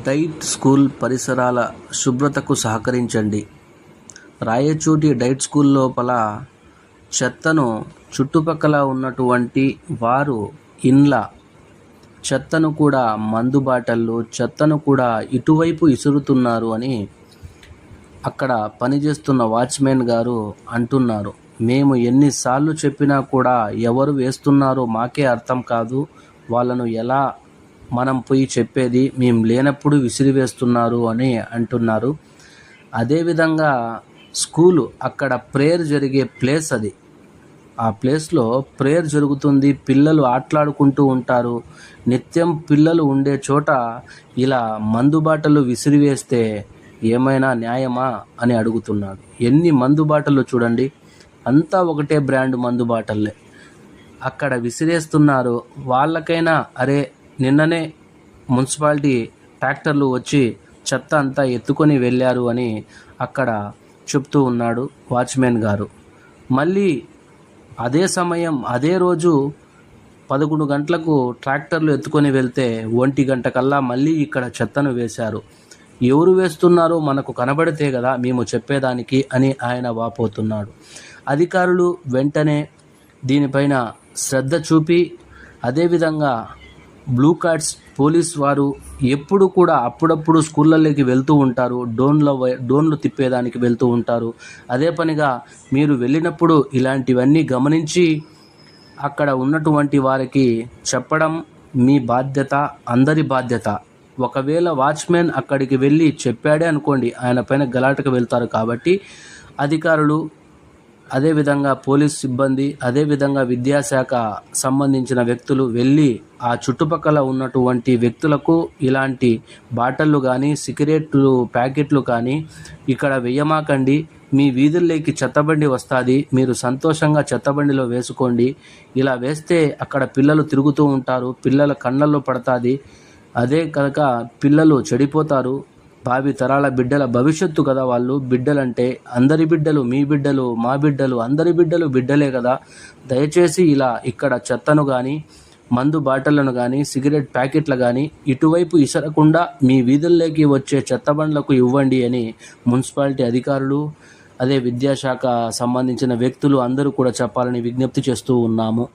Diet school పరిసరాల శుభ్రతకు సహకరించండి. Rayachoti diet school లోపల చెత్తను చుట్టుపక్కల ఉన్నటువంటి వారు ఇండ్ల చెత్తను కూడా మందు బాటళ్ళు చెత్తను కూడా ఇటువైపు ఇసురుతున్నారు అని అక్కడ పనిచేస్తున్న వాచ్మెన్ గారు అంటున్నారు. మేము ఎన్నిసార్లు చెప్పినా కూడా ఎవరు వేస్తున్నారో మాకే అర్థం కాదు, వాళ్ళను ఎలా మనం పోయి చెప్పేది, మేము లేనప్పుడు విసిరివేస్తున్నారు అని అంటున్నారు. అదేవిధంగా స్కూలు అక్కడ ప్రేయర్ జరిగే ప్లేస్ అది. ఆ ప్లేస్లో ప్రేయర్ జరుగుతుంది, పిల్లలు ఆటలాడుకుంటూ ఉంటారు. నిత్యం పిల్లలు ఉండే చోట ఇలా మందు బాటలు విసిరివేస్తే ఏమైనా న్యాయమా అని అడుగుతున్నాడు. ఎన్ని మందు బాటలు చూడండి, అంతా ఒకటే బ్రాండ్ మందు బాటల్లే అక్కడ విసిరేస్తున్నారు. వాళ్ళకైనా అరే నిన్ననే మున్సిపాలిటీ ట్రాక్టర్లు వచ్చి చెత్త అంతా ఎత్తుకొని వెళ్ళారు అని అక్కడ చెప్తూ ఉన్నాడు వాచ్మెన్ గారు. మళ్ళీ అదే సమయం అదే రోజు 11 గంటలకు ట్రాక్టర్లు ఎత్తుకొని వెళ్తే 1 గంట కల్లా మళ్ళీ ఇక్కడ చెత్తను వేశారు. ఎవరు వేస్తున్నారో మనకు కనబడితే కదా మేము చెప్పేదానికి అని ఆయన వాపోతున్నాడు. అధికారులు వెంటనే దీనిపైన శ్రద్ధ చూపి, అదేవిధంగా బ్లూ కార్డ్స్ పోలీస్ వారు ఎప్పుడు కూడా అప్పుడప్పుడు స్కూళ్ళలోకి వెళ్తూ ఉంటారు, డోన్లు తిప్పేదానికి వెళ్తూ ఉంటారు. అదే పనిగా మీరు వెళ్ళినప్పుడు ఇలాంటివన్నీ గమనించి అక్కడ ఉన్నటువంటి వారికి చెప్పడం మీ బాధ్యత, అందరి బాధ్యత. ఒకవేళ వాచ్మెన్ అక్కడికి వెళ్ళి చెప్పాడే అనుకోండి, ఆయన పైన గలాటకు వెళ్తారు. కాబట్టి అధికారులు, అదేవిధంగా పోలీస్ సిబ్బంది, అదేవిధంగా విద్యాశాఖ సంబంధించిన వ్యక్తులు వెళ్ళి ఆ చుట్టుపక్కల ఉన్నటువంటి వ్యక్తులకు ఇలాంటి బాటళ్ళు కానీ సిగరెట్లు ప్యాకెట్లు కానీ ఇక్కడ వేయమాకండి, మీ వీధుల్లోకి చెత్తబండి వస్తుంది, మీరు సంతోషంగా చెత్తబండిలో వేసుకోండి, ఇలా వేస్తే అక్కడ పిల్లలు తిరుగుతూ ఉంటారు, పిల్లల కళ్ళల్లో పడుతుంది, అదే కనుక పిల్లలు చెడిపోతారు. భావి తరాల బిడ్డల భవిష్యత్తు కదా వాళ్ళు. బిడ్డలంటే అందరి బిడ్డలు, మీ బిడ్డలు, మా బిడ్డలు, అందరి బిడ్డలు బిడ్డలే కదా. దయచేసి ఇలా ఇక్కడ చెత్తను కానీ మందు బాటలను కానీ సిగరెట్ ప్యాకెట్లు కానీ ఇటువైపు ఇసరకుండా మీ వీధుల్లోకి వచ్చే చెత్తబండ్లకు ఇవ్వండి అని మున్సిపాలిటీ అధికారులు, అదే విద్యాశాఖ సంబంధించిన వ్యక్తులు అందరూ కూడా చెప్పాలని విజ్ఞప్తి చేస్తూ ఉన్నాము.